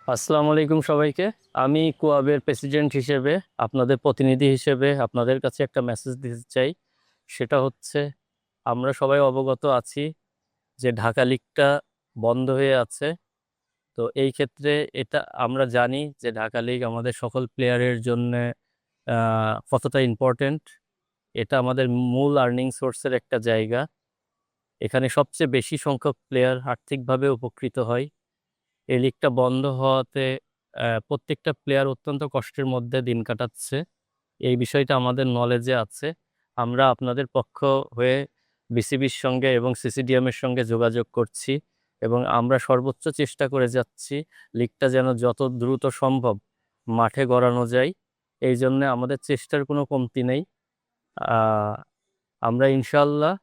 আসসালামু আলাইকুম সবাইকে। আমি কোয়াবের প্রেসিডেন্ট হিসেবে আপনাদের প্রতিনিধি হিসেবে আপনাদের কাছে একটা মেসেজ দিতে চাই। সেটা হচ্ছে, আমরা সবাই অবগত আছি যে ঢাকা লিগটা বন্ধ হয়ে আছে। তো এই ক্ষেত্রে এটা আমরা জানি যে ঢাকা লিগ আমাদের সকল প্লেয়ারের জন্য কতটা ইম্পর্টেন্ট। এটা আমাদের মূল আর্নিং সোর্সের একটা জায়গা। এখানে সবচেয়ে বেশি সংখ্যক প্লেয়ার আর্থিকভাবে উপকৃত হয়। এই লিগটা বন্ধ হওয়াতে প্রত্যেকটা প্লেয়ার অত্যন্ত কষ্টের মধ্যে দিন কাটাচ্ছে। এই বিষয়টা আমাদের নলেজে আছে। আমরা আপনাদের পক্ষ হয়ে বিসিবির সঙ্গে এবং সিসিডিএমের সঙ্গে যোগাযোগ করছি এবং আমরা সর্বোচ্চ চেষ্টা করে যাচ্ছি লিগটা যেন যত দ্রুত সম্ভব মাঠে গড়ানো যায়। এই জন্য আমাদের চেষ্টার কোনো কমতি নেই। আহ, আমরা ইনশাল্লাহ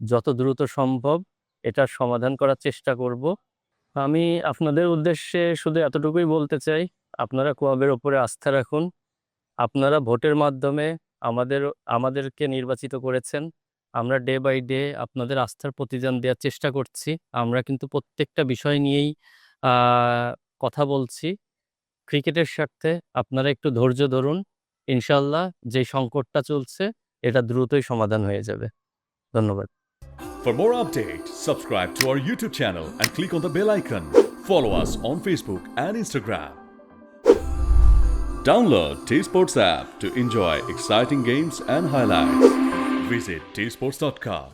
যত দ্রুত সম্ভব এটার সমাধান করার চেষ্টা করব। আমি আপনাদের উদ্দেশ্যে শুধু এতটুকুই বলতে চাই, আপনারা কোয়াবের ওপরে আস্থা রাখুন। আপনারা ভোটের মাধ্যমে আমাদের আমাদেরকে নির্বাচিত করেছেন। আমরা ডে বাই ডে আপনাদের আস্থার প্রতিদান দেওয়ার চেষ্টা করছি। আমরা কিন্তু প্রত্যেকটা বিষয় নিয়েই আহ, কথা বলছি। ক্রিকেটের স্বার্থে আপনারা একটু ধৈর্য ধরুন। ইনশাল্লাহ যে সংকটটা চলছে এটা দ্রুতই সমাধান হয়ে যাবে। ধন্যবাদ। For more updates, subscribe to our YouTube channel and click on the bell icon. Follow us on Facebook and Instagram. Download T Sports app to enjoy exciting games and highlights. Visit tsports.com.